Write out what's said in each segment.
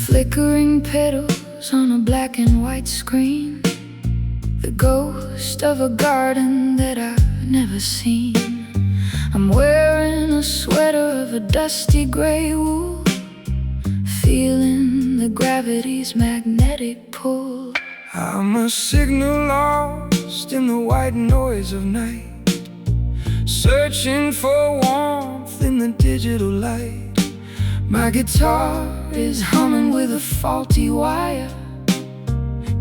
Flickering petals on a black and white screen, the ghost of a garden that I've never seen. I'm wearing a sweater of a dusty gray wool, feeling the gravity's magnetic pull. I'm a signal lost in the white noise of night, searching for warmth in the digital light. My guitar is humming with a faulty wire,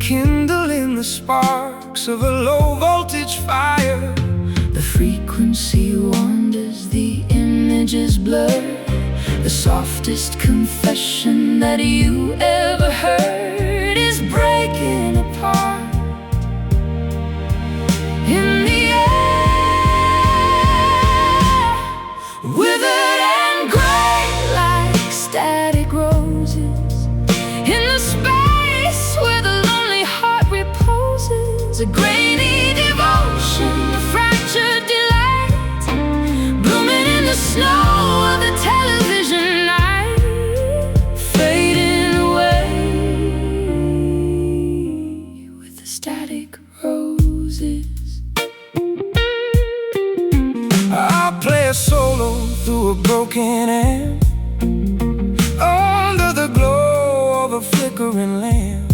kindling the sparks of a low voltage fire. The frequency wanders, the images blur, the softest confession that you ever heard is breaking apart. In the air, withered and gray like static roses, in the space where the lonely heart reposes, a grainy devotion, a fractured delight, blooming in the snow of the television night, fading away with the static roses. I'll play a solo through a broken amp, under the glow of a flickering lamp.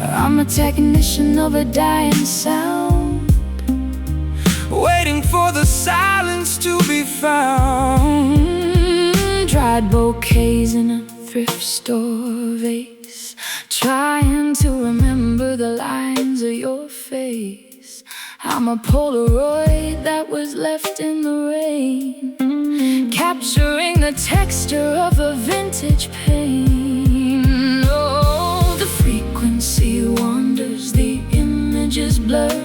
I'm a technician of a dying sound, waiting for the silence to be found. Dried bouquets in a thrift store vase, trying to remember the lines of your face. I'm a Polaroid that was left in the rain, capturing the texture of a vintage pain. Oh, the frequency wanders, the images blur,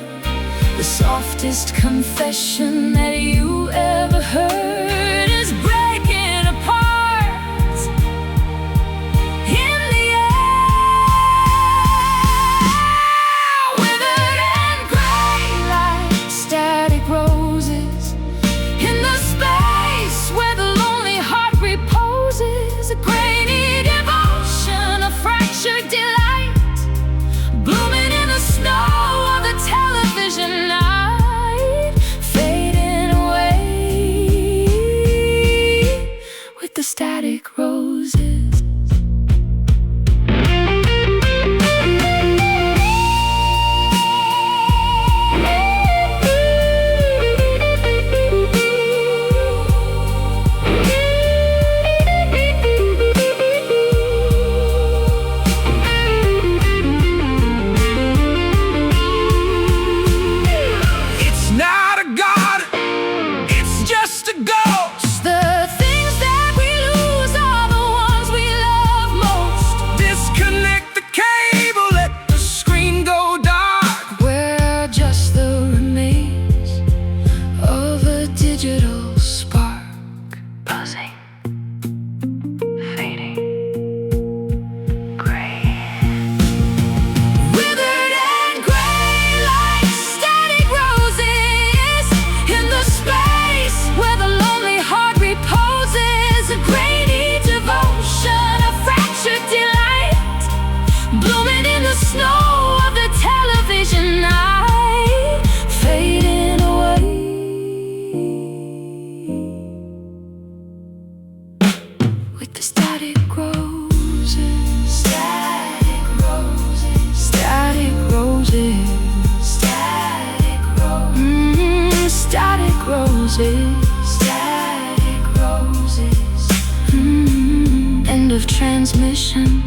the softest confession that you ever heard is breaking apart. In the air, withered and gray like static roses, in the space where the lonely heart reposes, a grainy devotion, a fractured delight, blooming in the snow of the television night, fading away with the static roses. It's not a god, it's just a ghost. The things that we lose are the ones we love most. Disconnect the cable, let the screen go dark. We're just the remains of a digital spark, buzzing, fading, gray. Withered and gray like static roses, in the space where the lonely heart reposes, a grainy devotion, a fractured delight, blooming in the snow of the television night, fading away with the static roses. Static roses, static roses, static roses, static roses, static roses. End of transmission.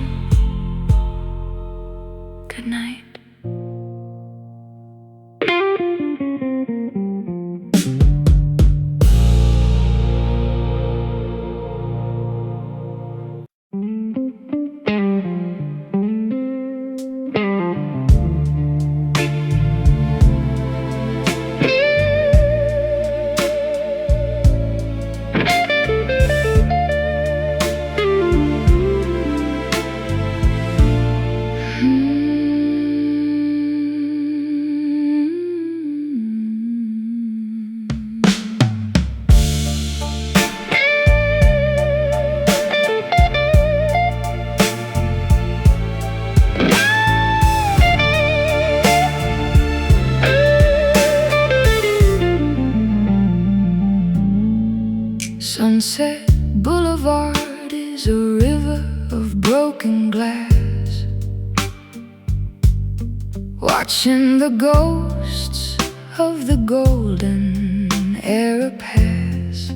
Good night. Sunset Boulevard is a river of broken glass, watching the ghosts of the golden era pass.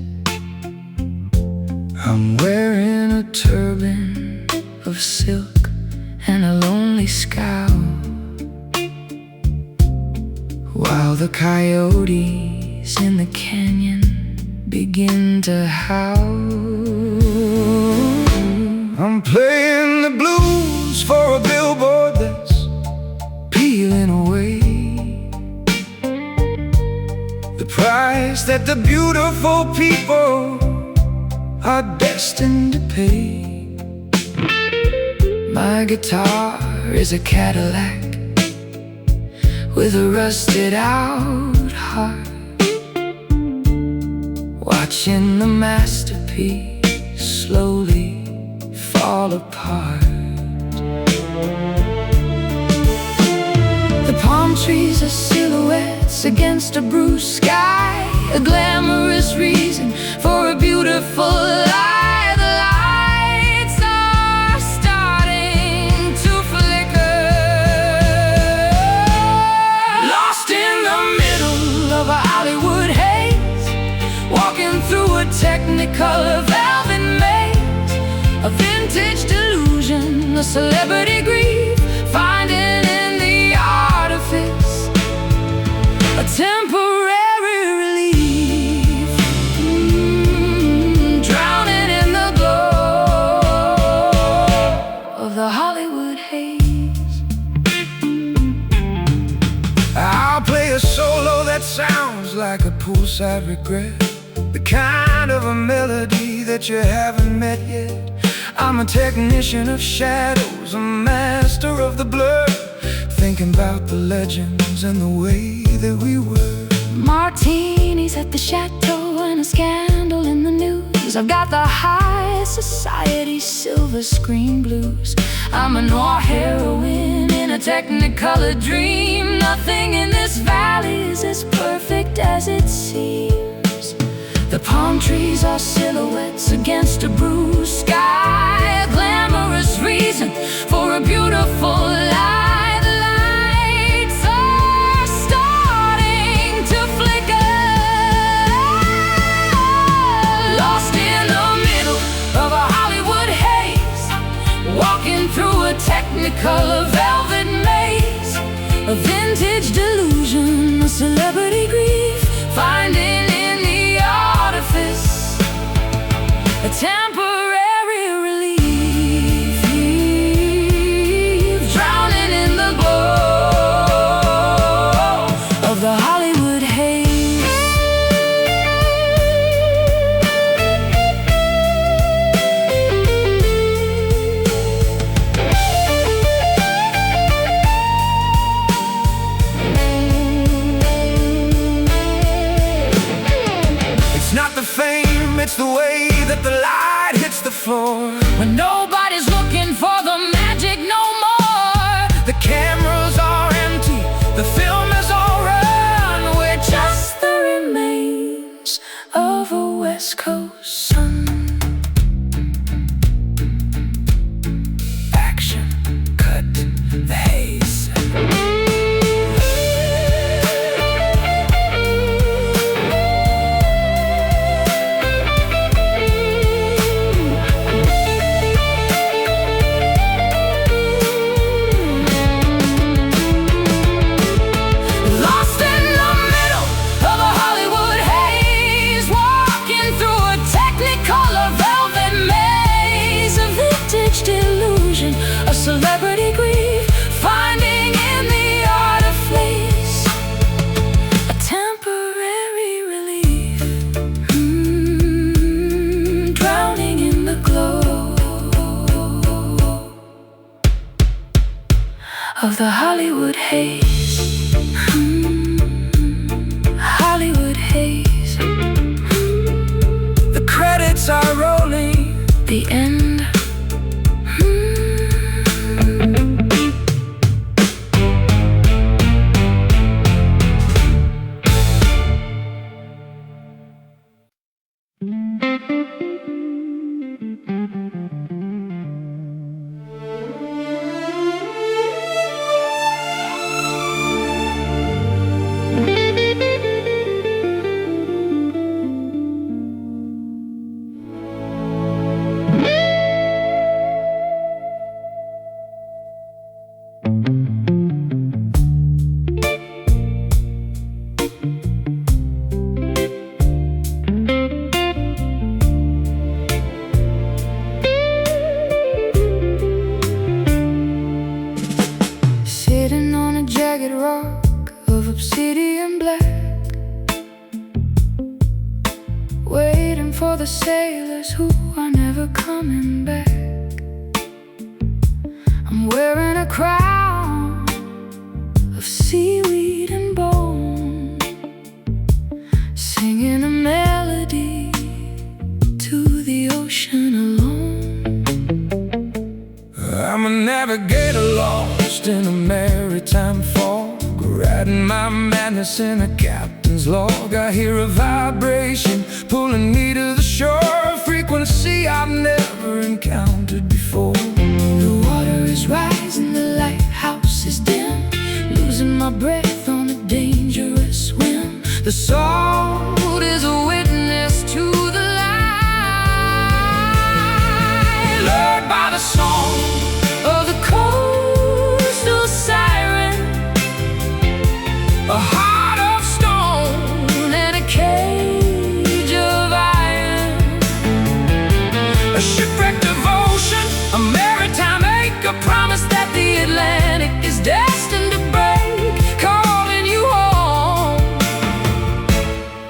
I'm wearing a turban of silk and a lonely scowl, while the coyotes in the canyon begin to howl. I'm playing the blues for a billboard that's peeling away the price that the beautiful people are destined to pay. My guitar is a Cadillac with a rusted out heart, watching the masterpiece slowly fall apart. The palm trees are silhouettes against a blue sky, a glamorous reason for a beautiful lie. The lights are starting to flicker, lost in the middle of a Hollywood haze, walking through a technicolor velvet maze, a vintage delusion, a celebrity grief, finding in the artifice a temporary relief, drowning in the glow of the Hollywood haze. I'll play a solo that sounds like a poolside regret, the kind of a melody that you haven't met yet. I'm a technician of shadows, a master of the blur, thinking about the legends and the way that we were. Martinis at the chateau and a scandal in the news. I've got the high society silver screen blues. I'm a noir heroine in a technicolor dream. Nothing in this valley is as perfect as it seems. The palm trees are silhouettes against a bruised sky, a glamorous reason for a beautiful lie. The lights are starting to flicker, lost in the middle of a Hollywood haze, walking through a technicolor velvet maze, a vintage delusion, a celebrity grief, finding in the artifice a temporary relief, drowning in the glow of the Hollywood haze. It's not the fame, it's the way that the light hits the floor, when nobody's looking for the magic no more. The cameras are empty, the film is all run, we're just the remains of a West Coast sun. Action, cut the haze. Lost in the middle of a Hollywood haze, walking through a technicolor velvet maze, a vintage delusion, a celebrity grief, finding in the artifice a temporary relief, drowning in the glow of the Hollywood haze. Hollywood haze. The credits are rolling, the end. jagged rock of obsidian black, waiting for the sailors who are never coming back. I'm wearing a crown of seaweed and bone, singing a melody to the ocean alone. I'm a navigator lost in a maritime fog, writing my madness in a captain's log. I hear a vibration pulling me to the shore, a frequency I've never encountered before. The water is rising, the lighthouse is dim, losing my breath on a dangerous whim. The salt is a witness to the light, lured by the song of the coastal siren, a heart of stone and a cage of iron, a shipwrecked devotion, a maritime ache, a promise that the Atlantic is destined to break, calling you home,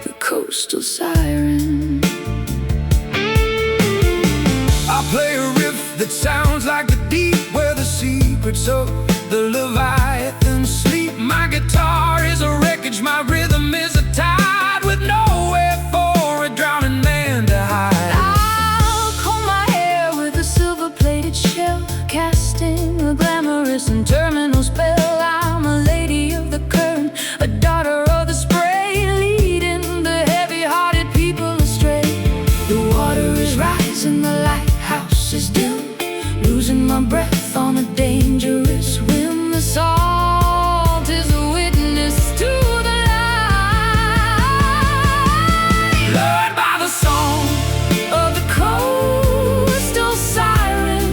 the coastal siren. I play a riff that sounds like the deep, where the secrets of the Leviathan sleep. My guitar is a wreckage, my rhythm is a tide, with nowhere for a drowning man to hide. I'll comb my hair with a silver-plated shell, casting a glamorous and terminal spell. I'm a lady of the current, a daughter of the spray, leading the heavy-hearted people astray. The water is rising, the lighthouse is dim, losing my breath on a dangerous whim. The salt is a witness to the light, lured by the song of the coastal siren,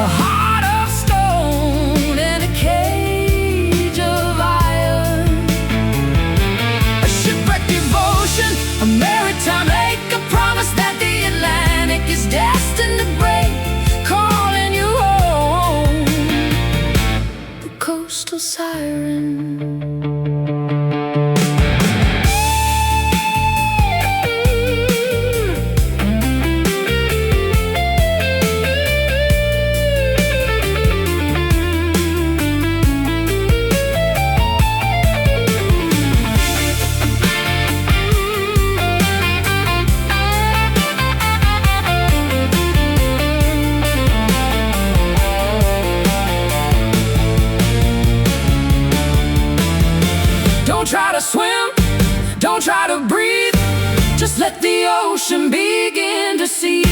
a heart of stone and a cage of iron, a shipwrecked devotion, a maritime ache, a promise that the Atlantic is destined to break, calling you home, the coastal siren. Don't try to swim, don't try to breathe, just let the ocean begin to see.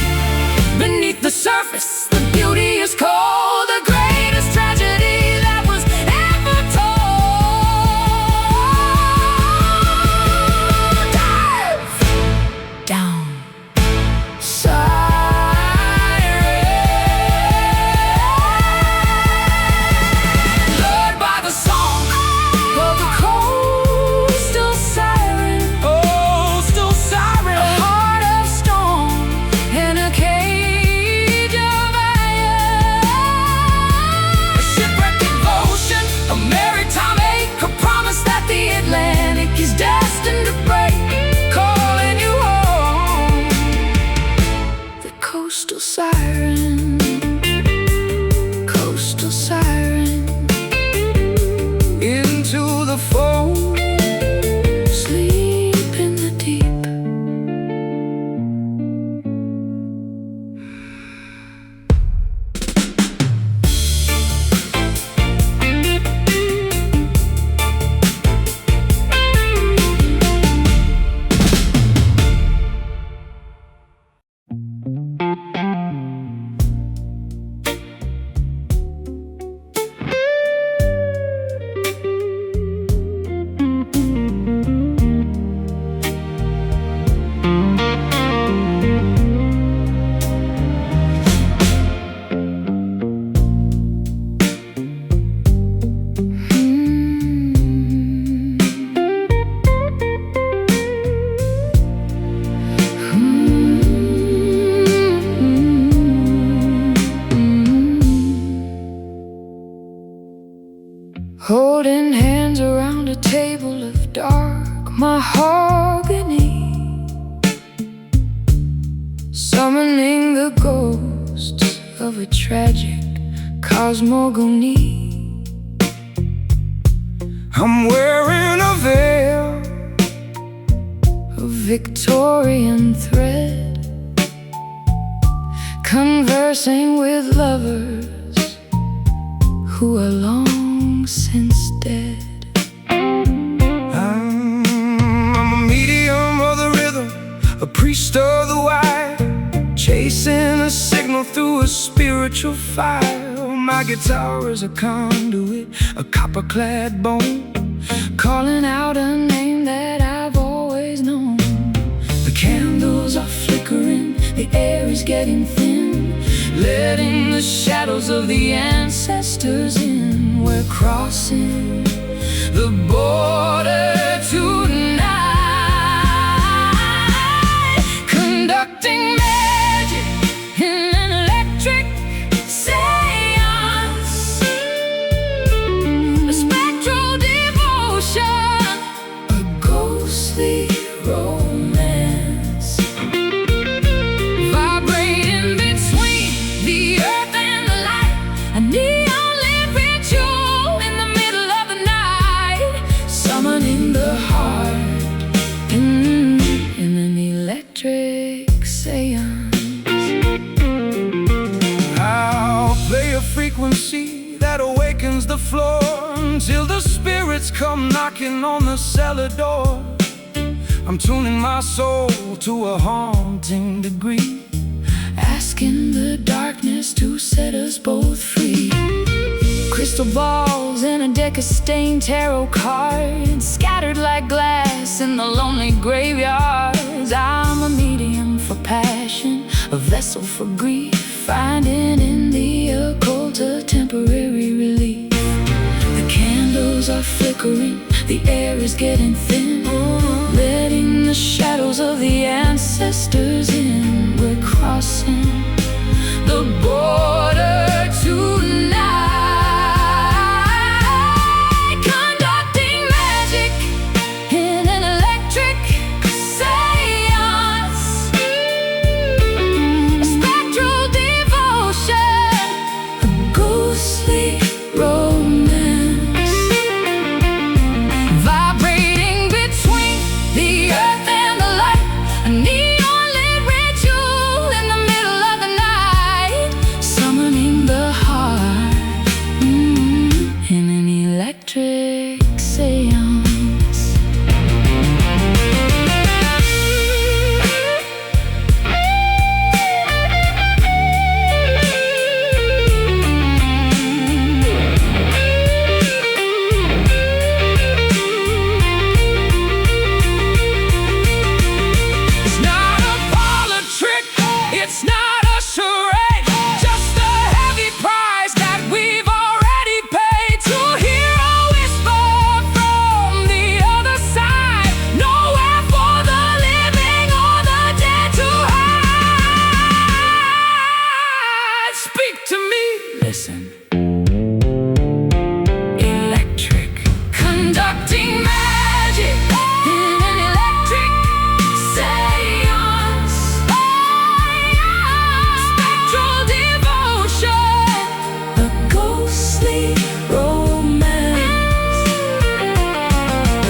Beneath the surface, the beauty is cold, the greatest tragedy that was ever told. Dive down, siren, lured by the song of the coastal siren, coastal siren, a heart of stone and a cage of iron, holding hands around a table of dark mahogany, summoning the ghosts of a tragic cosmogony. I'm wearing a veil of Victorian thread, conversing with lovers who are long since dead. I'm a medium of the rhythm, a priest of the wire, chasing a signal through a spiritual fire. My guitar is a conduit, a copper-clad bone, calling out a name that I've always known. The candles are flickering, the air is getting thin, letting the shadows of the ancestors in. We're crossing the border tonight, conducting magic in an electric seance, a spectral devotion, a ghostly romance, vibrating between the earth and the light, a neon-lit ritual in the middle of the night, summoning the heart in an electric seance. I'll play a frequency that awakens the floor until the spirits come knocking on the cellar door. I'm tuning my soul to a haunting degree, asking the darkness to set us both free. Crystal balls in a deck of stained tarot cards, scattered like glass in the lonely graveyards. I'm a medium for passion, a vessel for grief, finding in the occult a temporary relief. The candles are flickering, the air is getting thin, letting the shadows of the ancestors in. We're crossing the border tonight, conducting magic in an electric seance, a spectral devotion, a ghostly romance, vibrating between the earth and the light, a neon-lit ritual in the middle of the night, summoning the heart in an electric seance. It's not a parlor trick, it's not a charade, just a heavy price that we've already paid to hear a whisper from the other side. Nowhere for the living or the dead to hide. Speak to me, listen. Electric, conducting magic in an electric seance, spectral devotion, a ghostly romance,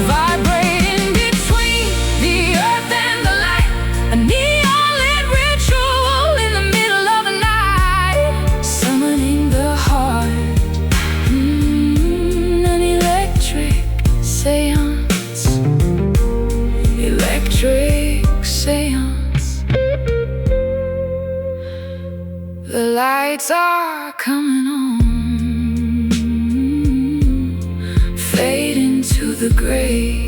vibrating between the earth and the light, a neon-lit ritual in the middle of the night, summoning the heart, an electric seance, electric seance. The lights are coming on, fade into the gray.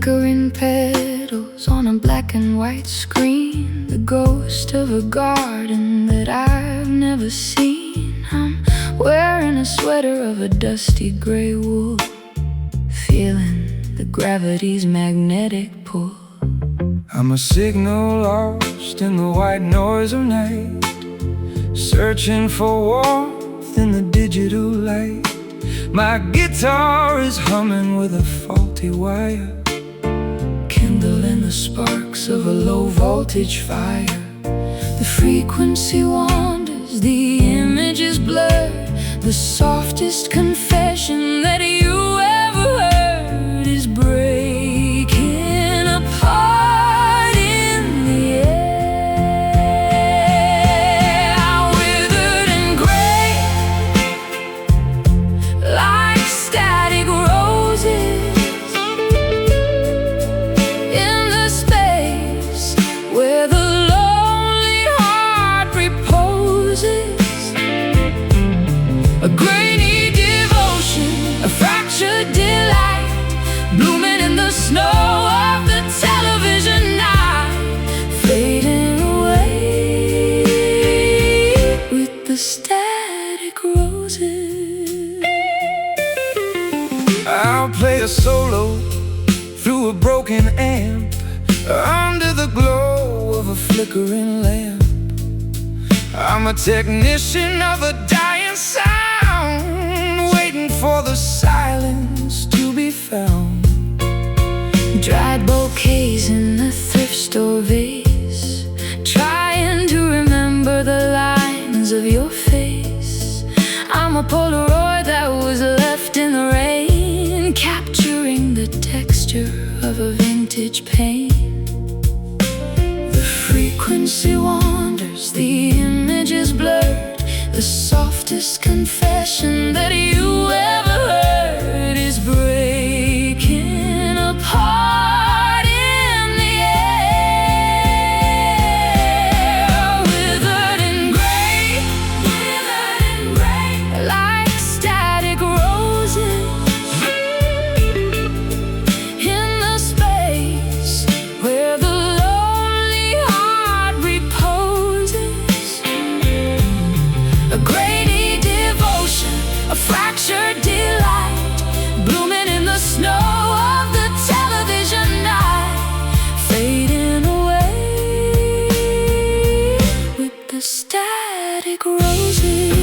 flickering petals on a black and white screen, the ghost of a garden that I've never seen. I'm wearing a sweater of a dusty gray wool, feeling the gravity's magnetic pull. I'm a signal lost in the white noise of night, searching for warmth in the digital light. My guitar is humming with a faulty wire, kindling the sparks of a low voltage fire. The frequency wanders, the image is blurred. The softest confession that you ever heard is breaking apart in the air. Withered and gray, like static roses, in the space where the lonely heart reposes. A grainy devotion, a fractured delight, blooming in the snow of the television night, fading away with the static roses. I'll play a solo through a broken amp, under the glow of a flickering lamp. I'm a technician of a dying sound, waiting for the silence to be found. Dried bouquets in the thrift store vase, trying to remember the lines of your face. I'm a Polaroid that was left in the rain, capturing the texture of a vintage pain. The frequency wanders, the image is blurred. The softest confession that you ever heard is breaking apart in the air. Withered and gray, like static roses, in the space where the lonely heart reposes. A grainy devotion, a fractured delight, blooming in the snow of the television night, fading away with the static roses.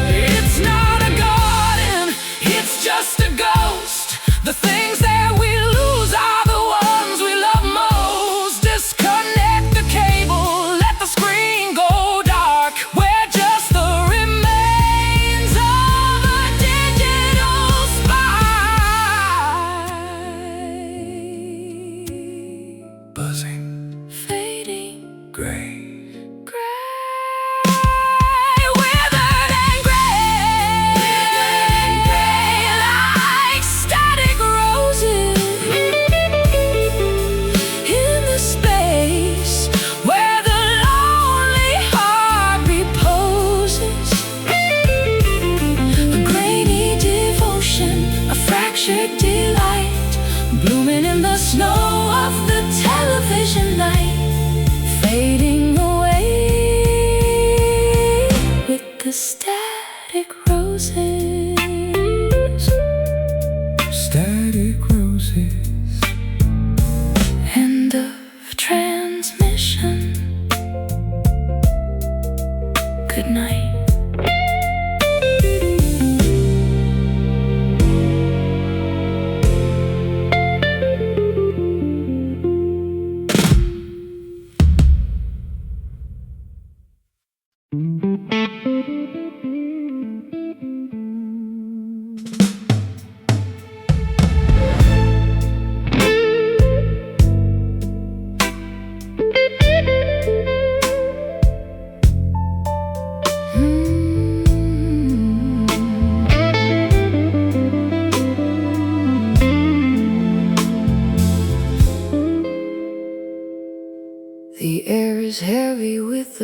It's not a garden, it's just a ghost. The things that we lose are the ones we love most. Disconnect the cable, let the screen go dark. We're just the remains of a digital spy, Buzzing, fading gray. gray, withered and gray, like static roses, in the space where the lonely heart reposes. A grainy devotion, a fractured delight, blooming in the snow of the television night, fading away with the static roses. Static roses. End of transmission. Good night.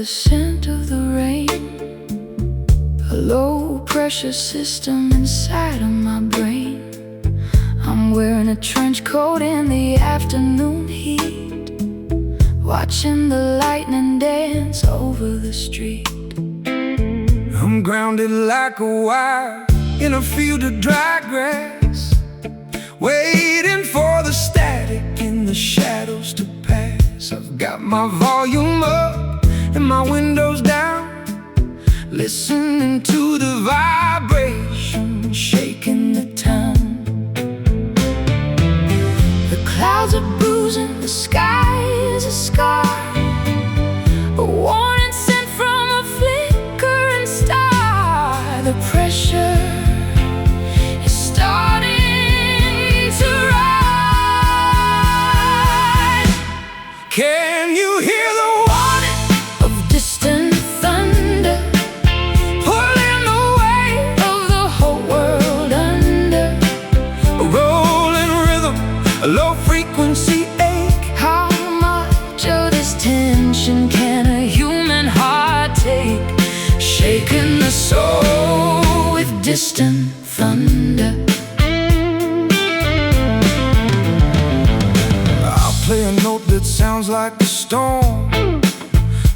the scent of the rain, a low pressure system inside of my brain. I'm wearing a trench coat in the afternoon heat, watching the lightning dance over the street. I'm grounded like a wire in a field of dry grass, waiting for the static in the shadows to pass. I've got my volume up and my windows down, listening to the vibration shaking the town. The clouds are bruising, the sky is a scar, a warning sent from a flickering star. The pressure is starting to rise. Can you hear the warning of distant thunder, pulling the weight of the whole world under? A rolling rhythm, a low frequency ache. How much of this tension can a human heart take? Shaking the soul with distant thunder. I'll play a note that sounds like a storm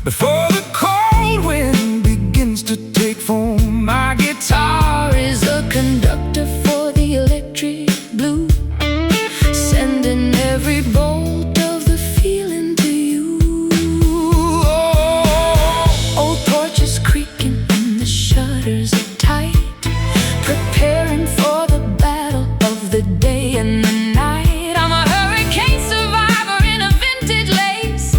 before the cold wind begins to take form. My guitar is a conductor for the electric blue, sending every bolt of the feeling to you. Oh, old torches creaking and the shutters are tight, preparing for the battle of the day and the night. I'm a hurricane survivor in a vintage lace,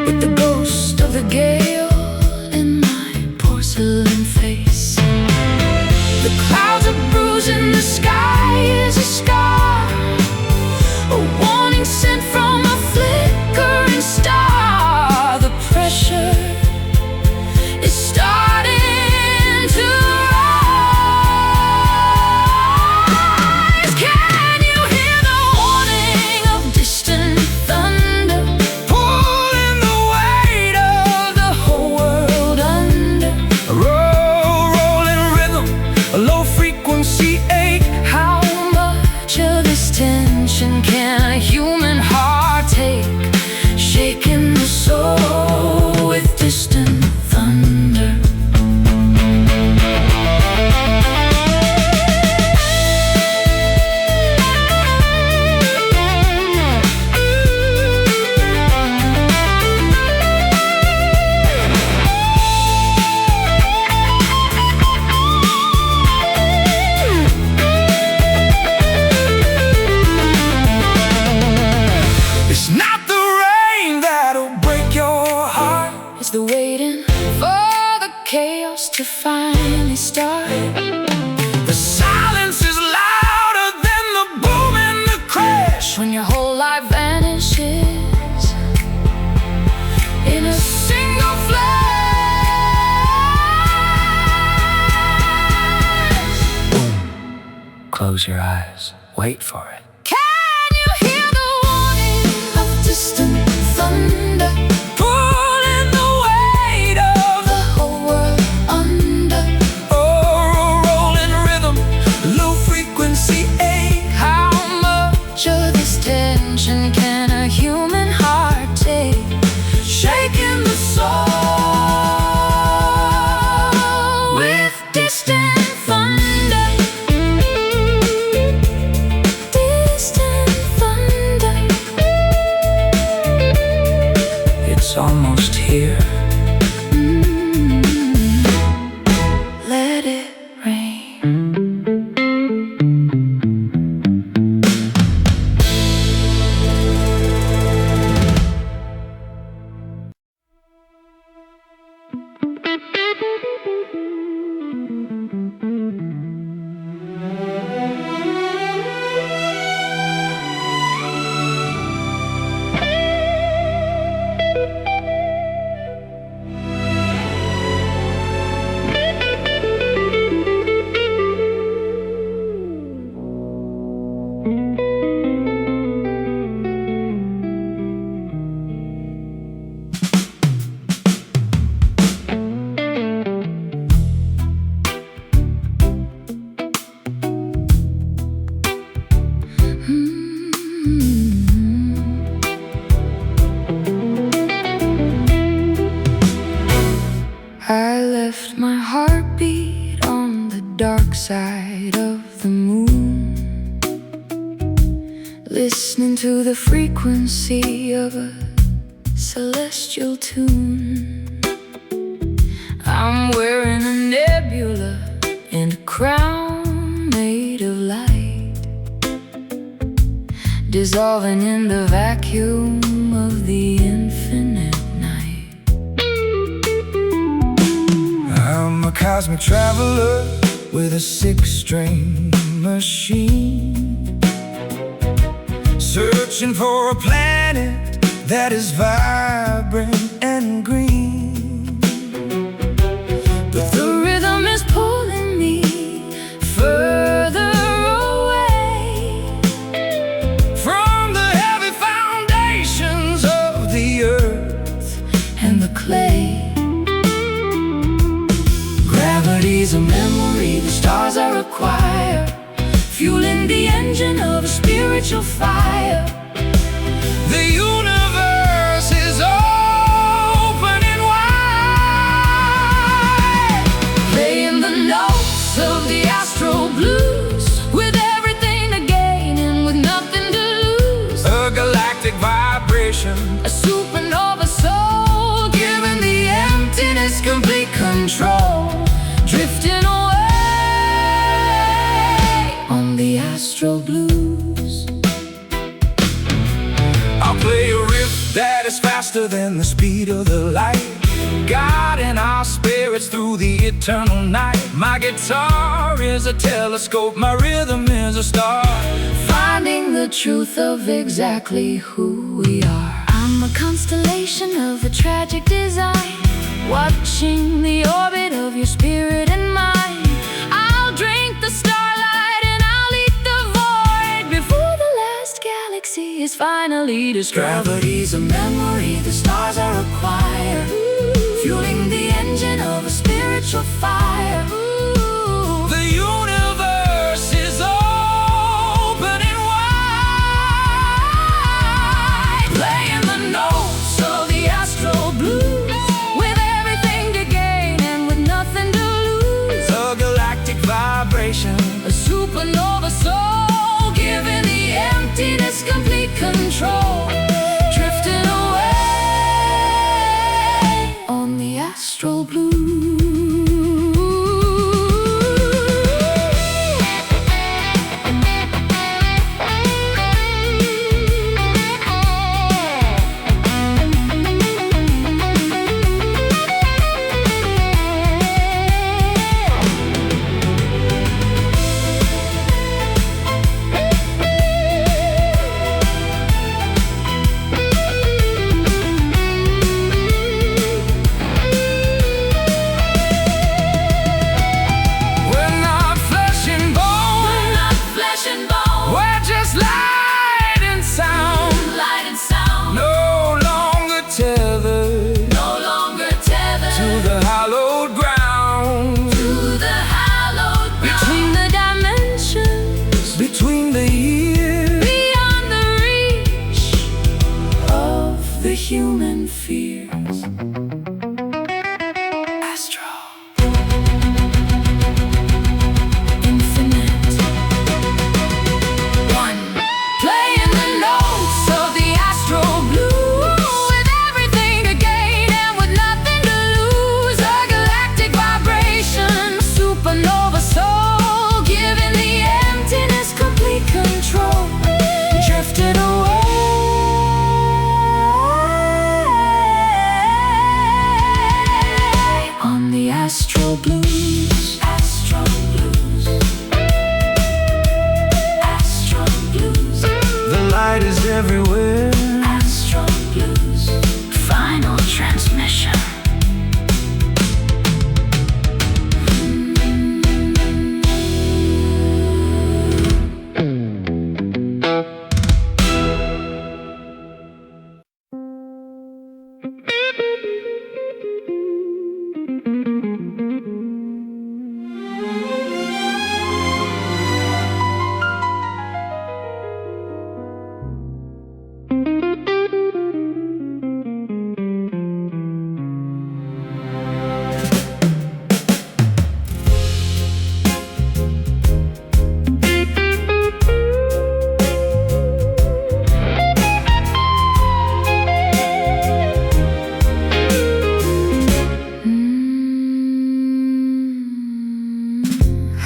with the ghost of the gale in my porcelain face. The clouds are bruising, the sky is a scar, a warning sent from a flickering star. The pressure is starting to rise. Can you hear the warning of distant thunder, pulling the weight of the whole world under? A rolling rhythm, a low frequency ache. How much of this tension can a human heart take? Shaking the soul with distant thunder. It's not the rain that'll break your heart, it's the waiting for the chaos to finally start. The silence is louder than the boom and the crash, when your whole life vanishes in a single flash. Close your eyes, wait for it. Can you hear the warning of distant thunder, pulling the weight of the whole world under? Oh, a rolling rhythm, low frequency ache. How much of this tension can a human heart take? Shaking the soul with distant thunder. Distant thunder. I left my heartbeat on the dark side of the moon, listening to the frequency of a celestial tune. I'm wearing a nebula and a crown made of light, dissolving in the vacuum of the infinite night. I'm a cosmic traveler with a six-string machine, searching for a planet that is vibrant and green. But the rhythm is pulling me further away from the heavy foundations of the earth and the clay. Gravity's a memory, the stars are a choir, fueling the engine of a spiritual fire. The universe is opening wide, Playing the notes of the astral blues, with everything to gain and with nothing to lose. a galactic vibration, A supernova soul, giving the emptiness complete control, drifting away on the astral blues. I'll play a riff that is faster than the speed of the light, guiding our spirits through the eternal night. My guitar is a telescope, my rhythm is a star, Finding the truth of exactly who we are. I'm a constellation of a tragic design, watching the orbit of your spirit and mine. I'll drink the starlight and I'll eat the void before the last galaxy is finally destroyed. Gravity's a memory, the stars are a choir, fueling the engine of a spiritual fire. the universe is opening wide, Playing the notes of the astral blues, with everything to gain and with nothing to lose. a galactic vibration, A supernova soul, giving the emptiness complete control, drifting away on the astral blues.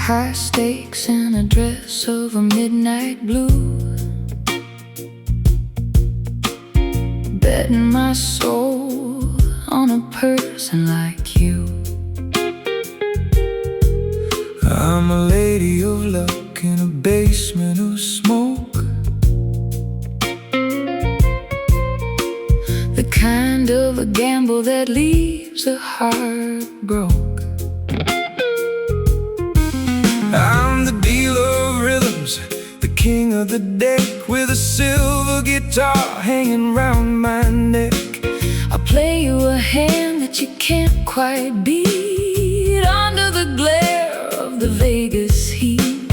high stakes and a dress of a midnight blue, betting my soul on a person like you. I'm a lady of luck in a basement of smoke, the kind of a gamble that leaves a heart broke. I'm the dealer of rhythms, the king of the deck, with a silver guitar hanging round my neck. I'll play you a hand that you can't quite beat under the glare of the Vegas heat.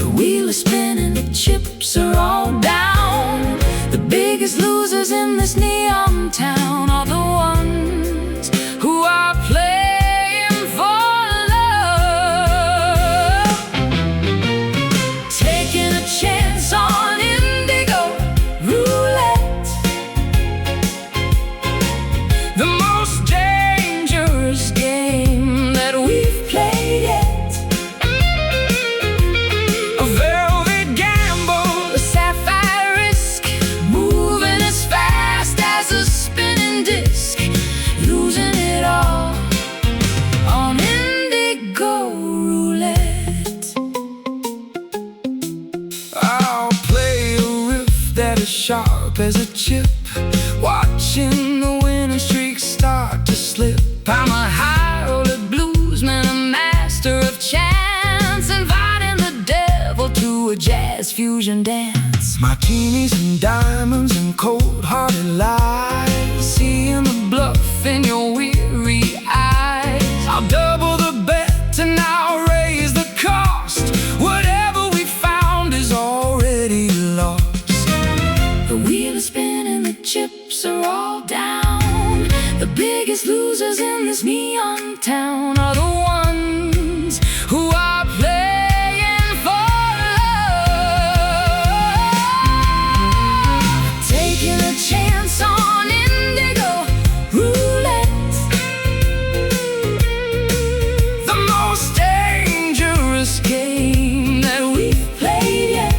The wheel is spinning, the chips are all down. The biggest losers in this neon town are the ones who are playing for love, taking a chance on indigo roulette, the most dangerous game that we've played yet. A velvet gamble, A sapphire risk, moving as fast as a spinning disc, losing it all on indigo roulette. I'll play a riff that is sharp as a chip, watching the winning streak start to slip. I'm a high roller bluesman, a master of chance, inviting the devil to a jazz fusion dance. Martinis and diamonds and cold-hearted lies, seeing the bluff in your weary eyes. I'll double the bet and I'll raise the cost. Whatever we found is already lost. The wheel is spinning, the chips are all down. The biggest losers in this neon town are the ones who are playing for love, taking a chance on indigo roulette, The most dangerous game that we've played yet.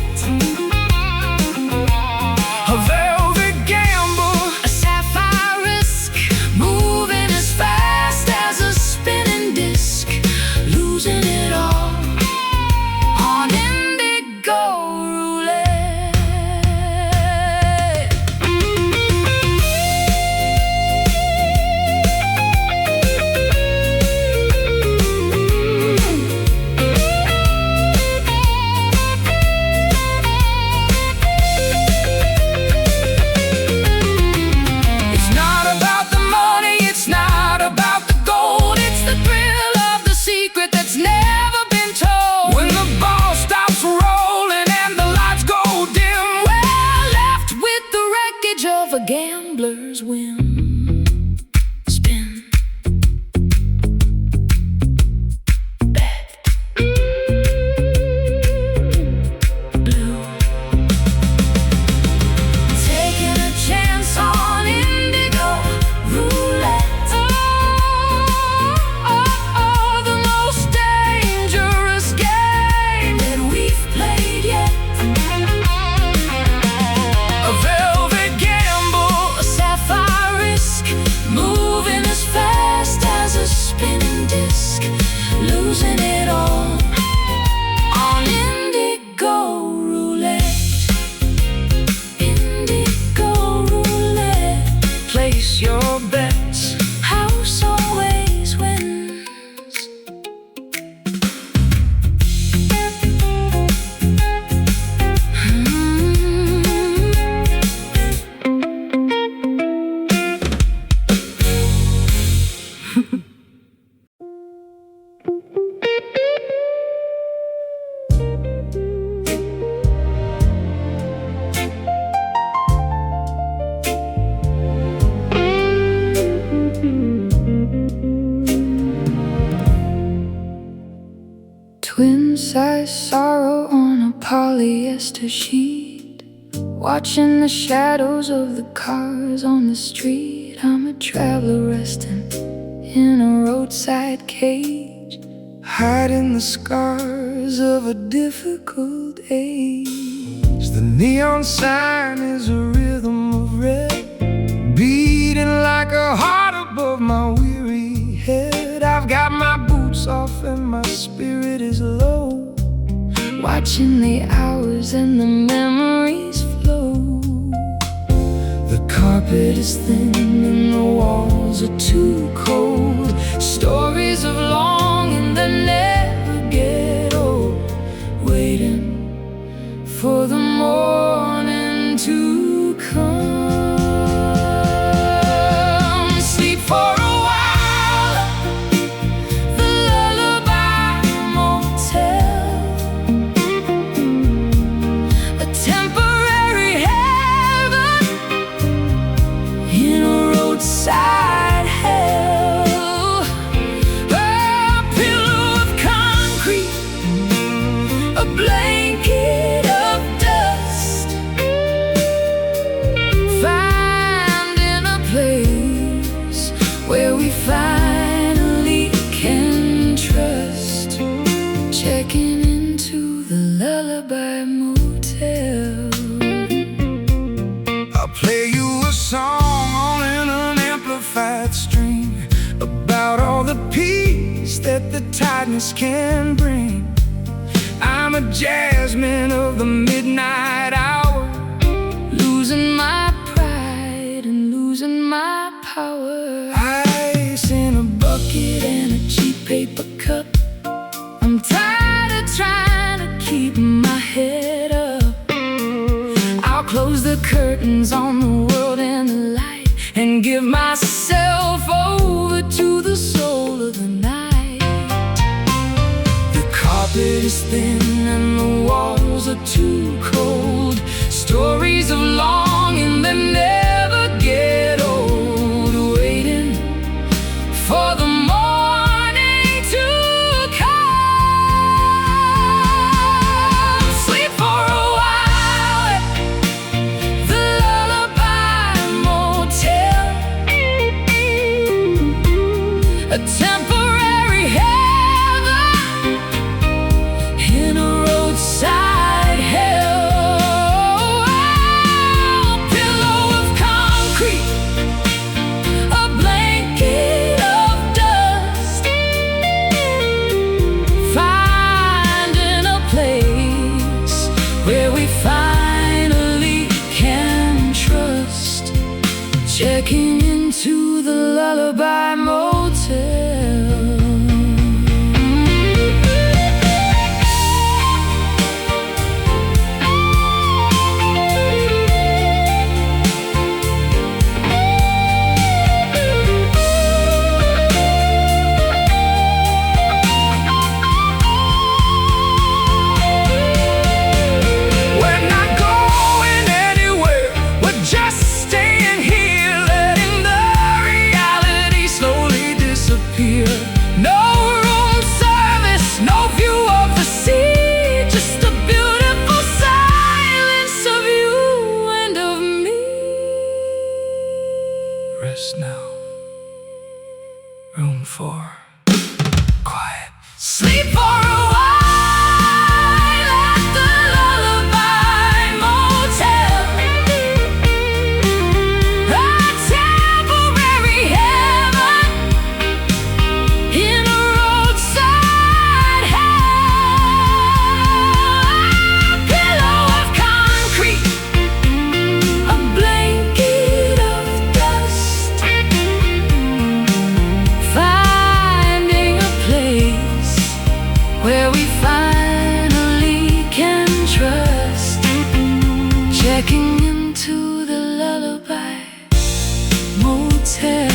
a velvet gamble, A sapphire risk, moving as fast as a spinning disc, losing it all on indigo roulette. It's not about the money, it's not about the gold. It's the thrill of the secret that's never been told. When the ball stops rolling and the lights go dim, We're left with the wreckage of a gambler's whim. Spin, bet, blue, taking a chance on indigo roulette. The most dangerous game that we've played yet. a velvet gamble, A sapphire risk, moving as fast as a spinning disc, losing it all on indigo roulette. Indigo roulette. place your bets. House always wins. Twin-size sorrow on a polyester sheet, watching the shadows of the cars on the street. I'm a traveler resting in a roadside cage, hiding the scars of a difficult age. The neon sign is a rhythm of red, beating like a heart above my weary head. I've got my boots off and my spirit is low, watching the hours and the memories flow. The carpet is thin and the walls are too cold, stories of longing that never get old, waiting for the morning to come. Sleep for a while, the Lullaby Motel, a temporary heaven in a roadside hell. A pillow of concrete, a blanket of dust, finding a place where we finally can trust, checking into the Lullaby Motel. I'll play you a song on an unamplified string about all the peace that the tiredness can bring. I'm a jazzman of the midnight hour, losing my pride and losing my power. Ice in a bucket and a cheap paper cup, I'm tired of trying to keep my head up. I'll close the curtains on the world and the light, and give myself over to the soul of the night. The carpet is thin and the walls are too cold, stories of longing that never get old, waiting for the morning to come. Sleep for a while at the Lullaby Motel, a temporary heaven in a roadside hell. A pillow of concrete, a blanket of dust, finding a place where we finally can trust, checking into the Lullaby Motel. We're not going anywhere, we're just staying here, letting the reality slowly disappear. No room service, no view of the sea, just a beautiful silence of you and of me. Rest now, room for quiet. Sleep for a while at the Lullaby Motel, a temporary heaven in a roadside hell. A pillow of concrete, a blanket of dust, finding a place where we finally can trust, checking into the Lullaby Motel.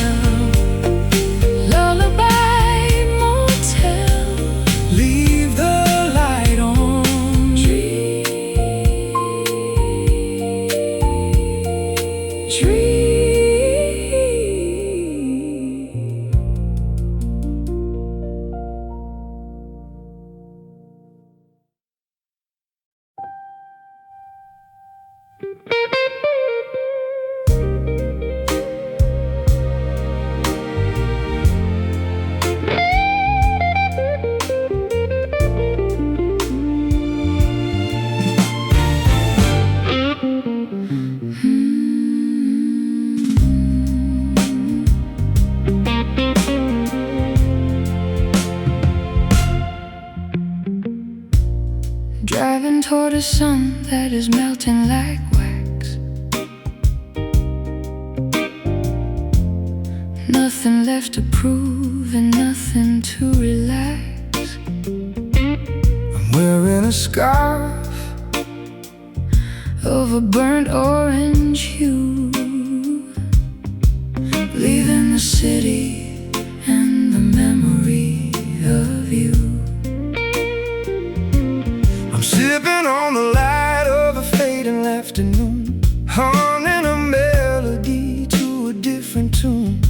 Lullaby Motel, leave the light on. Dream. Driving toward a sun that is melting like wax. Nothing left to prove and nothing to relax. I'm wearing a scarf of a burnt orange hue, leaving the city and the memory of you. I'm sipping on the light of a fading afternoon, humming a melody to a different tune.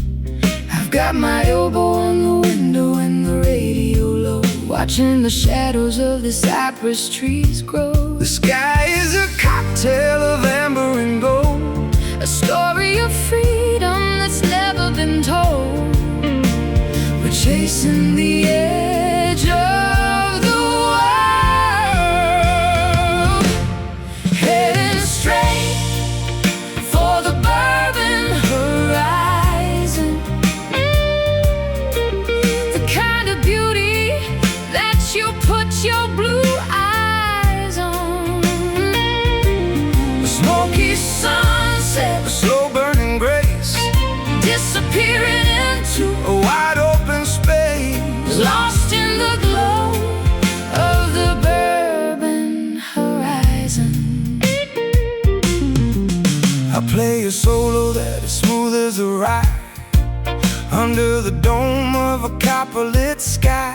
I've got my elbow on the window and the radio low, watching the shadows of the cypress trees grow. The sky is a cocktail of amber and gold, a story of freedom that's never been told. We're chasing the edge of the world, heading straight for the bourbon horizon. The kind of beauty that you put your blue eyes on. a smoky sunset, a slow burning grace, Disappearing into a wide open space, lost in the glow of the bourbon horizon. I play a solo that is smooth as a ride, under the dome of a copper-lit sky.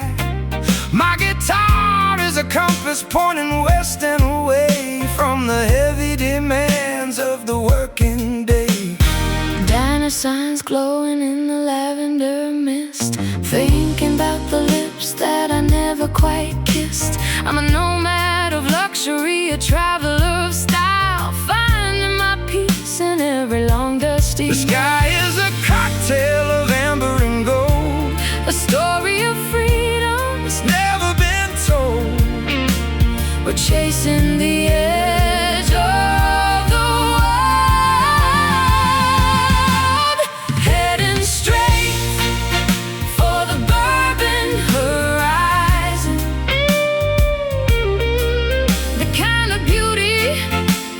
My guitar is a compass pointing west and away from the heavy demands of the working day. Banner signs glowing in the lavender mist, thinking about the lips that I never quite kissed. I'm a nomad of luxury, a traveler of style, finding my peace in every long dusty The sky is a cocktail of amber and gold, a story of freedom it's never been told. we're chasing the edge of the world, heading straight for the bourbon horizon. The kind of beauty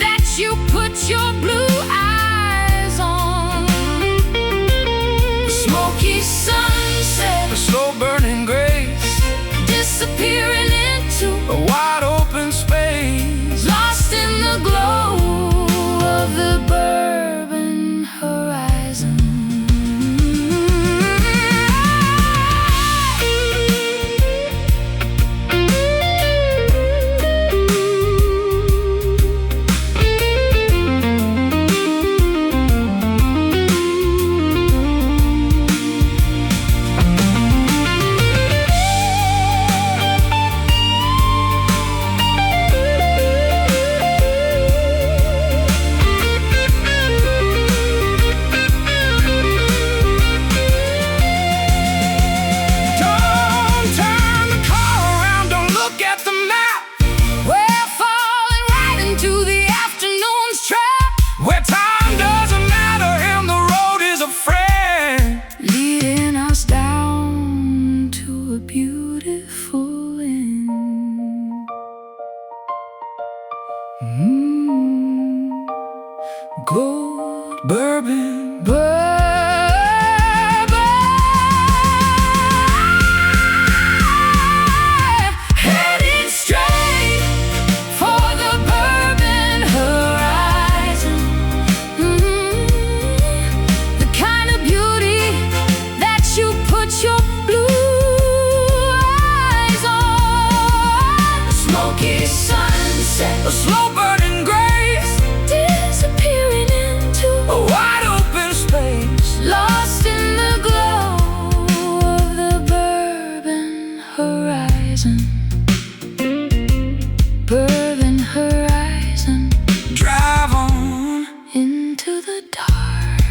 that you put your blue eyes on. Smoky sunset, A slow burning grace, disappearing into a wide open space, lost in the glow of the bourbon horizon. Don't turn the car around, don't look at the map, We're falling right into the afternoon's trap, where time doesn't matter and the road is a friend. leading us down to a beautiful end. Gold, bourbon, Headed straight for the bourbon horizon. The kind of beauty that you put your blue eyes on. Smoky sunset, a slow burning grace, disappearing into a wide open space, lost in the glow of the bourbon horizon. Bourbon horizon, drive on. into the dark.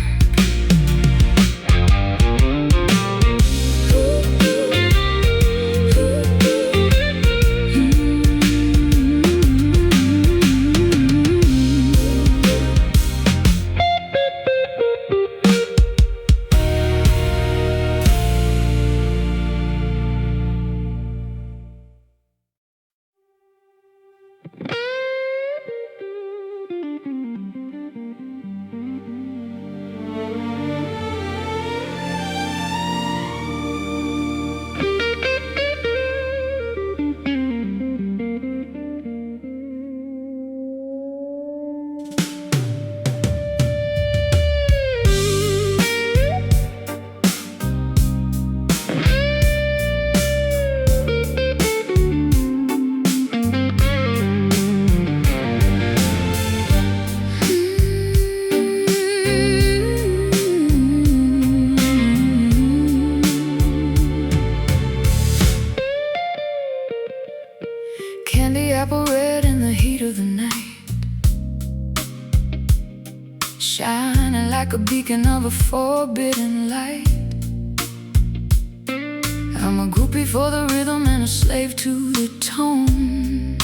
apple red in the heat of the night, shining like a beacon of a forbidden light. I'm a groupie for the rhythm and a slave to the tone,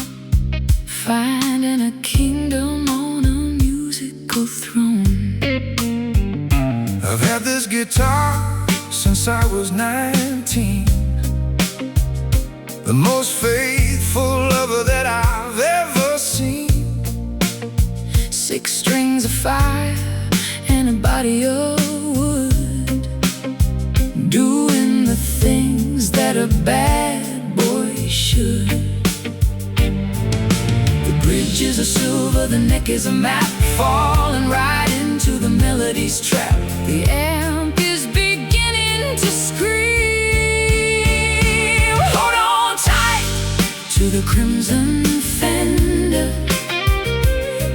finding a kingdom on a musical throne. I've had this guitar since I was 19, the most faithful lover that I've ever seen. 6 strings of fire and a body of wood, doing the things that a bad boy should. The bridges are silver, the neck is a map, falling right into the melody's trap. The amp is beginning to scream. Hold on tight to the crimson fender,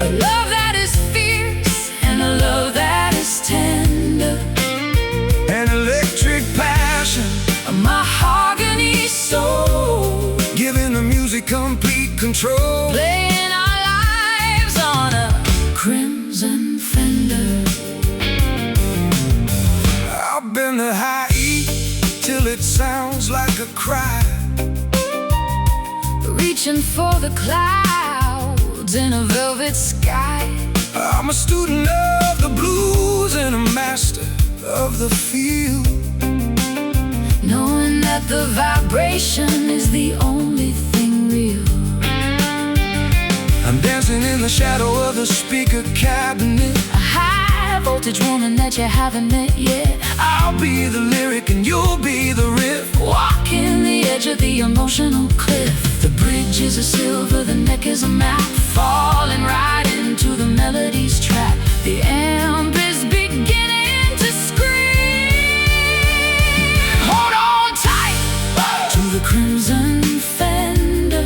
a love that is fierce and a love that is tender, An electric passion, a mahogany soul, giving the music complete control. playing our lives on a crimson fender. I've been to high E till it sounds like a cry, Reaching for the clouds in a velvet sky. I'm a student of the blues and a master of the field, Knowing that the vibration is the only thing real. I'm dancing in the shadow of the speaker cabinet. A high voltage woman that you haven't met yet. I'll be the lyric and you'll be the riff, Walking the edge of the emotional cliff. The bridges are silver, the neck is a map, falling right into the melody's trap. The amp is beginning to scream. Hold on tight to the crimson fender,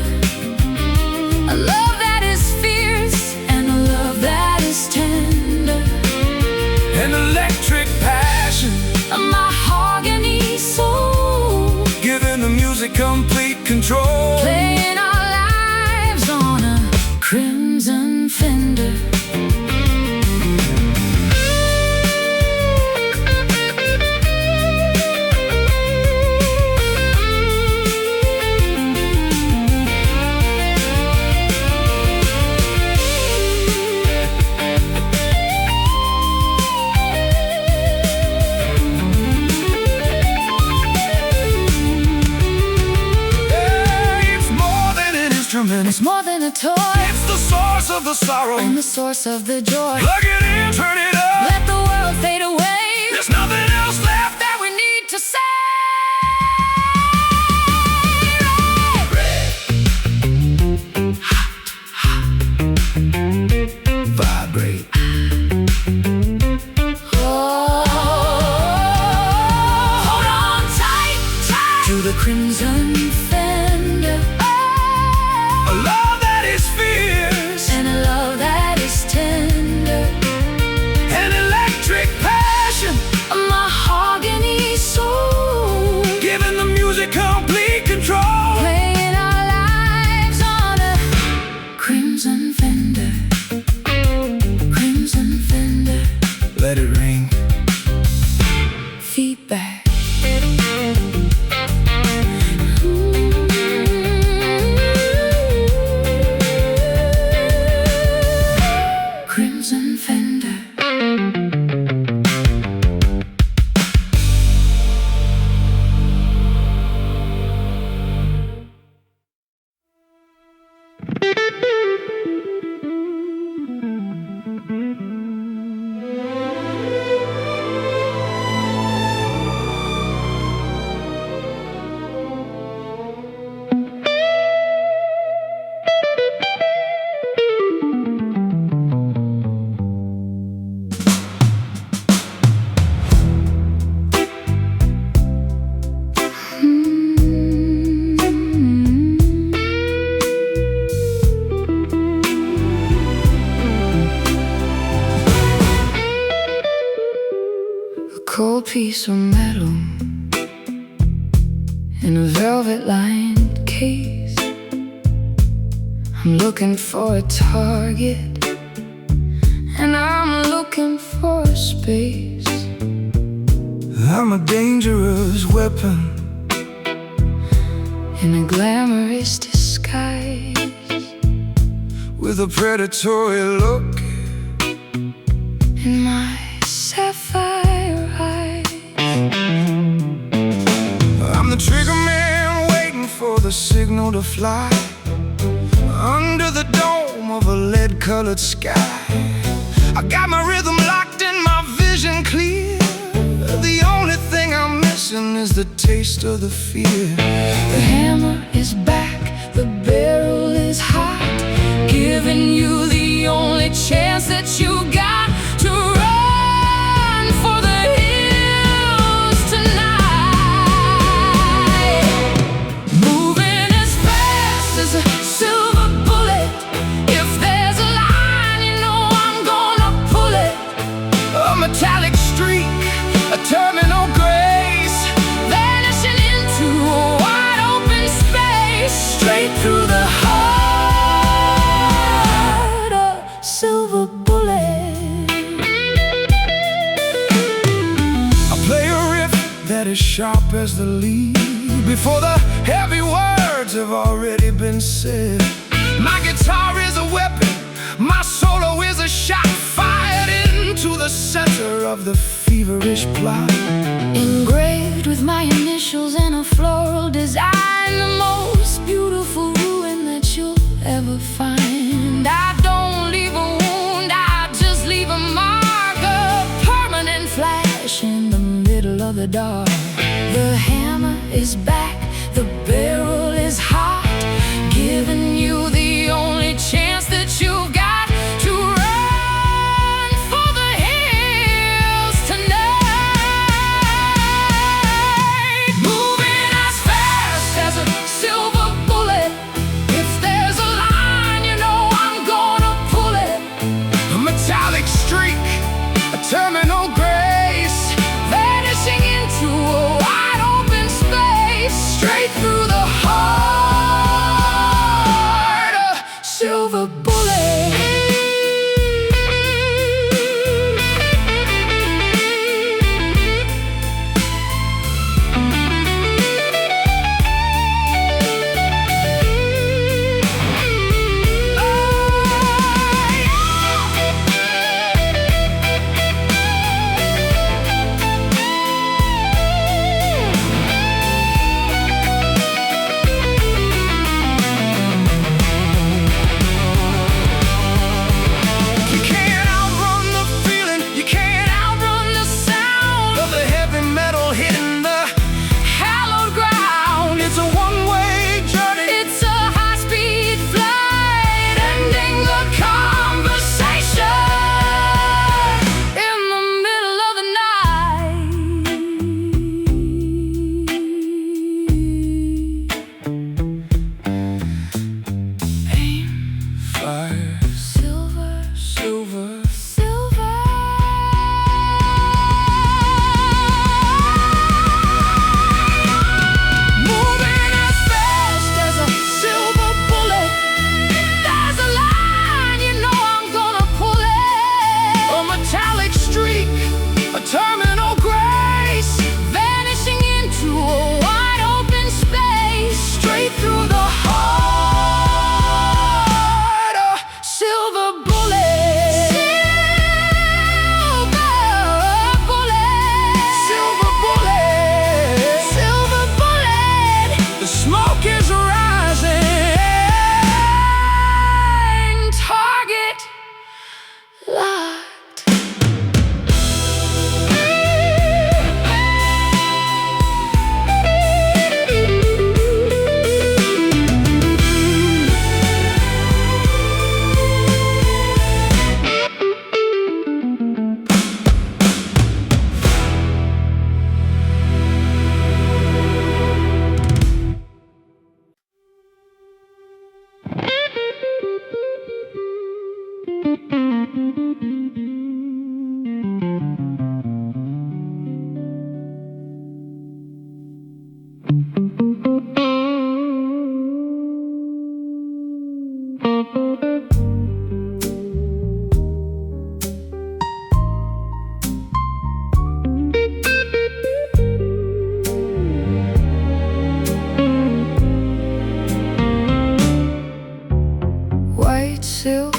a love that is fierce and a love that is tender, an electric passion, a mahogany soul, giving the music complete control. playing our lives on a crimson fender. It's more than a toy, It's the source of the sorrow. and the source of the joy. Plug it in, turn it up. Let the world fade away. There's nothing else left That we need to say. vibrate. Oh, hold on tight, tight to the crimson fender. A love that is fierce, And a love that is tender, an electric passion, a mahogany soul, giving the music complete control. playing our lives on a crimson fender. Crimson fender. Let it ring. Feedback. Crimson fender. Cold piece of metal in a velvet-lined case. I'm looking for a target, and I'm looking for a space. I'm a dangerous weapon in a glamorous disguise, with a predatory look in my sapphire eyes. I'm the trigger man waiting for the signal to fly under the dome of a lead-colored sky. I got my rhythm locked and my vision clear. The only thing I'm missing is the taste of the fear. The hammer is back, the barrel is hot, giving you the only chance that you got to run for the hills tonight. Moving as fast as a silver bullet. If there's a line, you know I'm gonna pull it. A metallic streak, a terminal grace, Vanishing into a wide open space, straight through the heart, a silver bullet. I play a riff that is sharp as the lead before the heavy words have already been said. My guitar is a weapon, my solo is a shot fired into the center of the feverish plot. Engraved with my initials and a floral design, the most beautiful ruin that you'll ever find. I don't leave a wound, I just leave a mark, a permanent flash in the middle of the dark. The hammer is back, the barrel is hot, giving you the only chance that you've got to run for the hills tonight. Moving as fast as a silver bullet. If there's a line, you know I'm gonna pull it. A metallic streak, a terminal grace, Vanishing into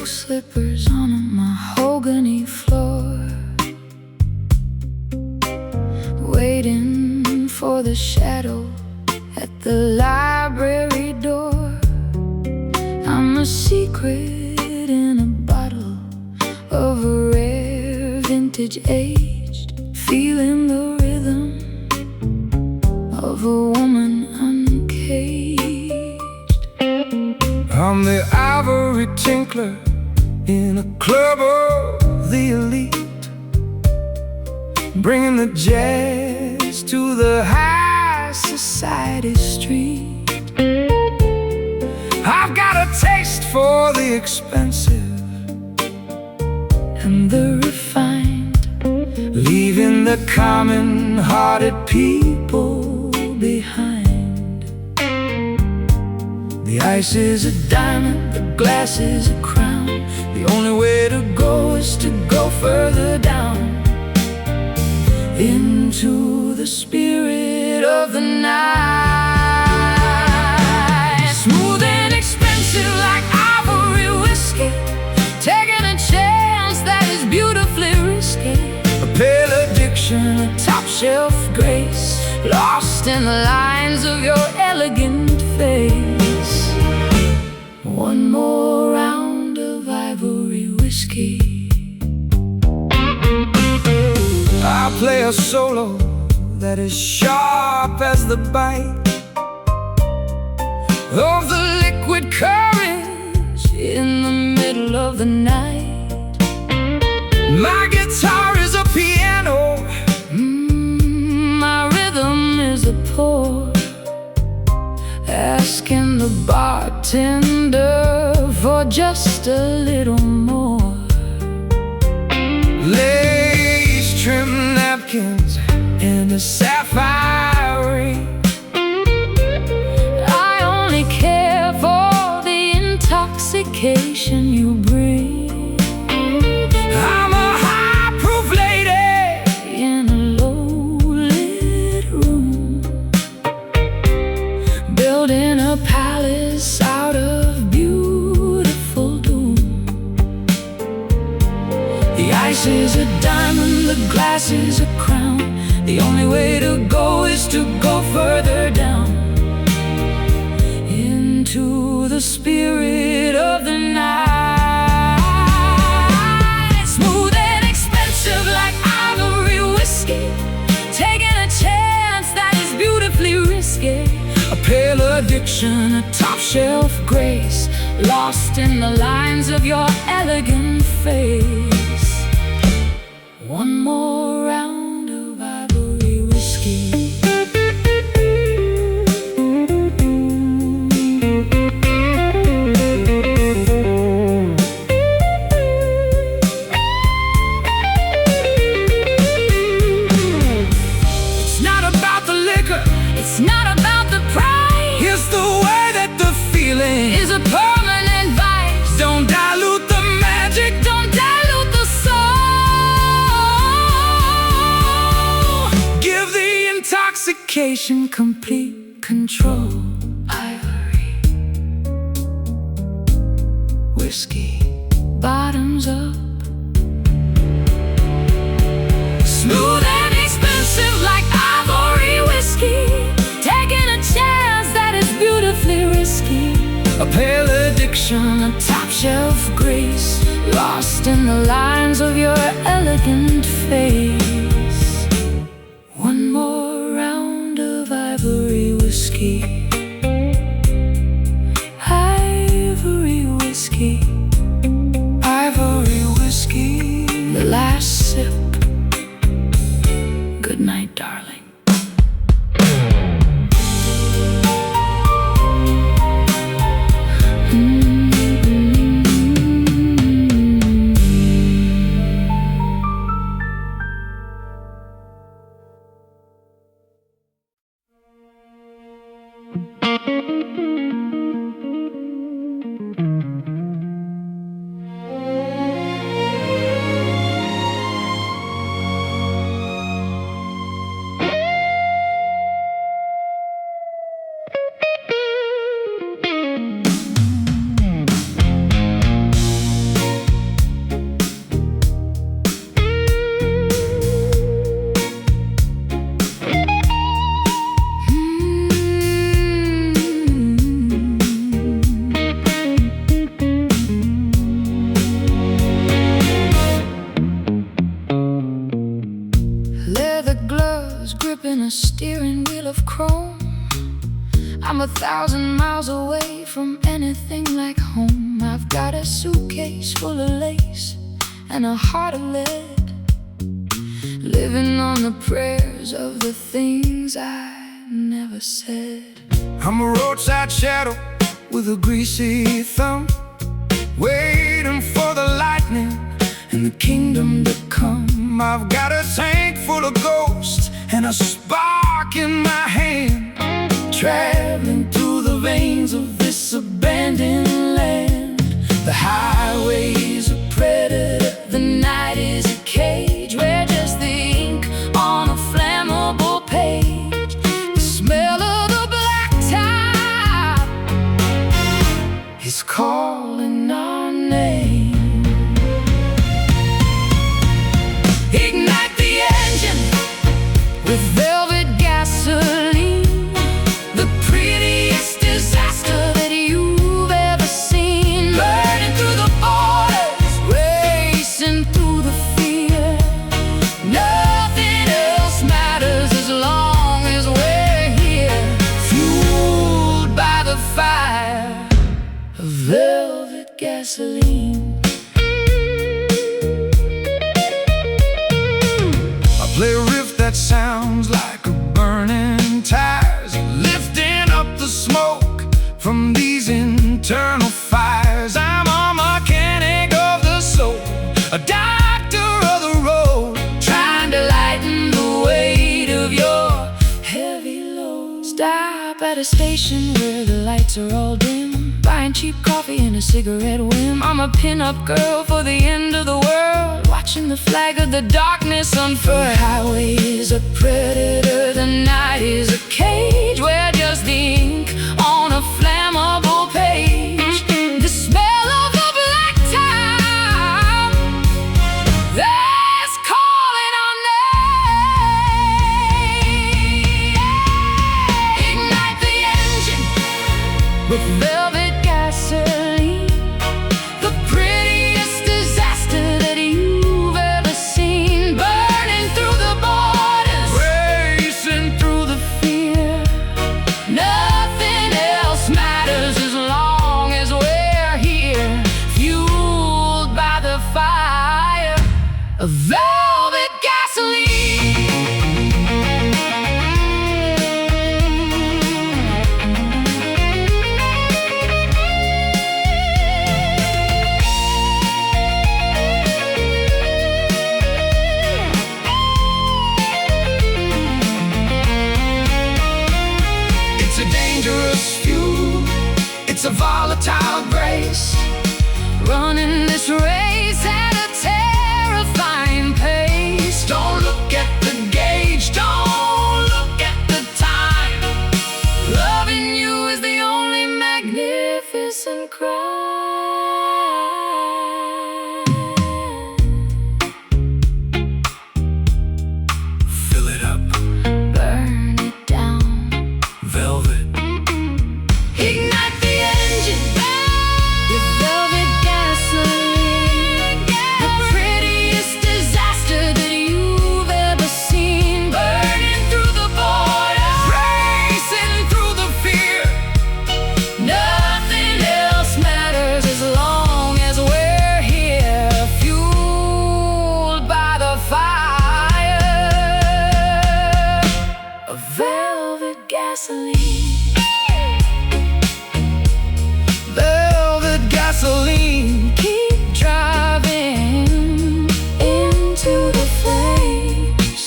slippers on a mahogany floor, waiting for the shadow at the library door. I'm a secret in a bottle of a rare vintage aged, feeling the rhythm of a woman uncaged. I'm the ivory tinkler in a club of the elite, bringing the jazz to the high society street. I've got a taste for the expensive and the refined, leaving the common-hearted people behind. The ice is a diamond, the glass is a crown. The only way to go is to go further down into the spirit of the night. Smooth and expensive like ivory whiskey, taking a chance that is beautifully risky. A pale addiction, a top shelf grace, lost in the lines of your elegant face. One more round of ivory whiskey. I'll play a solo that is sharp as the bite of the liquid courage in the middle of the night. My guitar is a piano, my rhythm is a pour, asking the bartender for just a little more. Lace trim napkins and a sapphire ring. I only care for the intoxication you bring. I'm a high-proof lady in a low-lit room, building a palace out of beautiful doom. The ice is a diamond, the glass is a crown. The only way to go is to go further down into the spirit of the night. Smooth and expensive like ivory whiskey, taking a chance that is beautifully risky. A pale addiction, a top shelf grace, lost in the lines of your elegant face. One more round of ivory whiskey. It's not about the liquor, it's not about the price. It's the way that the feeling is a permanent vice. Don't dilute the magic, don't dilute the soul. Give the intoxication complete control. Ivory whiskey, bottoms up. Smooth and expensive like ivory whiskey, taking a chance that is beautifully risky. A pale addiction, a top shelf grace, lost in the lines of your elegant face. One more round of ivory whiskey. Ivory whiskey, ivory whiskey. The last sip. Good night, darling. I'm 1,000 miles away from anything like home. I've got a suitcase full of lace and a heart of lead, living on the prayers of the things I never said. I'm a roadside shadow with a greasy thumb, waiting for the lightning and the kingdom to come. I've got a tank full of ghosts and a spark in my hand, traveling through the veins of this abandoned land. The highway's a predator, the night is a cage where just the ink on a flammable page. The smell of the blacktop is calling our name. Ignite the engine with velvet gasoline, the prettiest disaster that you've ever seen. Burning through the borders, racing through the fear. Nothing else matters as long as we're here, fueled by the fire of velvet gasoline. Play a riff that sounds like a burning tires, lifting up the smoke from these internal fires. I'm a mechanic of the soul, a doctor of the road, trying to lighten the weight of your heavy load. Stop at a station where the lights are all dim, buying cheap coffee and a cigarette whim. I'm a pin-up girl for the end of the world, watching the flag of the darkness unfurl. The highway is a predator, the night is a cage where just the ink on a flammable page. The smell of the blacktop that's calling our name. Ignite the engine with velvet gasoline, the prettiest disaster that you've ever seen. Burning through the borders, racing through the fear. Nothing else matters as long as we're here, fueled by the fire of velvet gasoline. It's a dangerous fuel, it's a volatile grace, running this race at a terrifying pace. Don't look at the gauge, don't look at the time. Loving you is the only magnificent crime. Fill it up, burn it down, velvet. Ignite the engine with velvet gasoline, the prettiest disaster that you've ever seen. Burning through the borders, racing through the fear. Nothing else matters as long as we're here, fueled by the fire of velvet gasoline. Velvet gasoline, keep driving into the flames.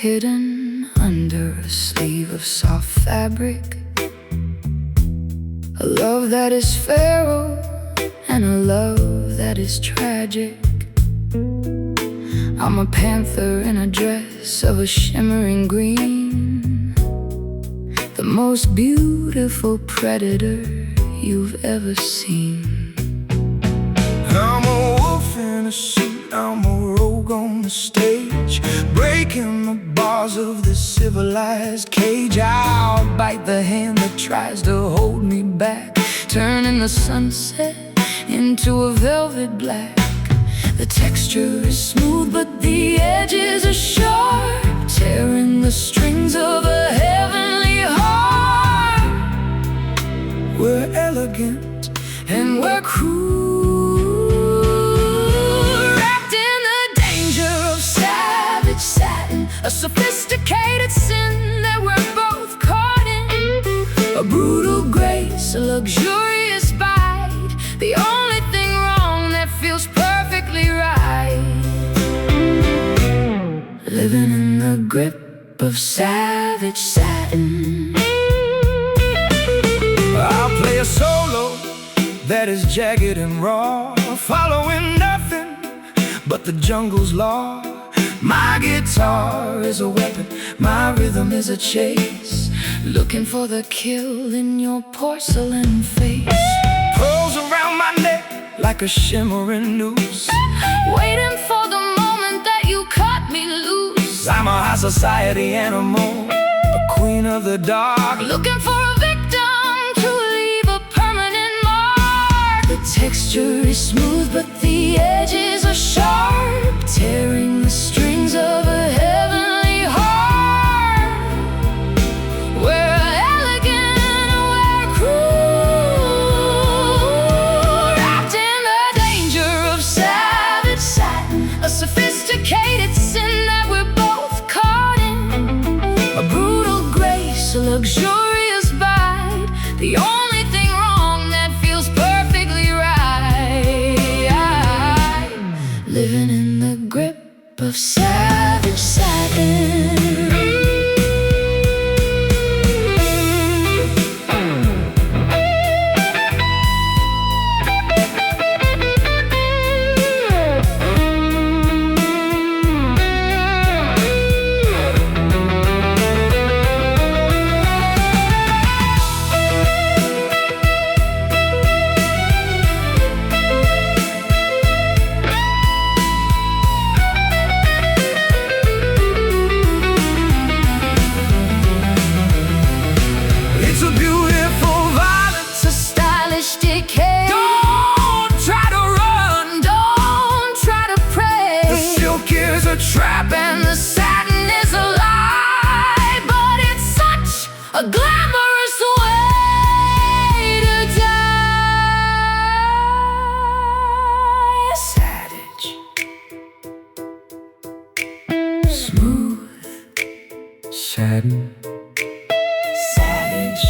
hidden under a sleeve of soft fabric. A love that is feral and a love that is tragic. I'm a panther in a dress of a shimmering green, the most beautiful predator you've ever seen. I'm a wolf in a suit, I'm a rogue on the stage, breaking the bars of this civilized cage. I'll bite the hand that tries to hold me back, turning the sunset into a velvet black. The texture is smooth but the edges are sharp, tearing the strings of a heavenly heart. We're elegant and we're cruel, wrapped in the danger of savage satin, a sophisticated sin that we're both caught in. A brutal grace, a luxurious bite, the only thing wrong that feels perfectly right. Living in the grip of savage satin. I'll play a solo that is jagged and raw, following nothing but the jungle's law. My guitar is a weapon, my rhythm is a chase, looking for the kill in your porcelain face. Pearls around my neck like a shimmering noose, waiting for the moment that you cut me loose. I'm a high society animal, a queen of the dark, looking for a victim to leave a permanent mark. The texture is smooth but the edges are sharp, tearing the strings of a heavenly heart. We're elegant and we're cruel, wrapped in the danger of savage satin, a sophisticated sin that we're both caught in. A brutal grace, a luxurious bite, the only thing wrong that feels perfectly right. Living in the grip of savage satin. Trap and the satin is a lie, but it's such a glamorous way to die. Savage, smooth satin, savage.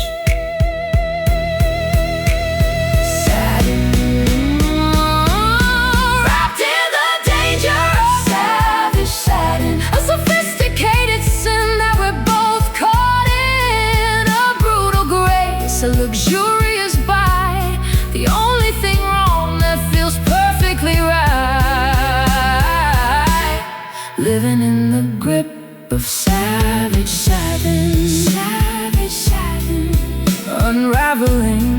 A luxurious bite, the only thing wrong that feels perfectly right. Living in the grip of savage satin, savage satin, unraveling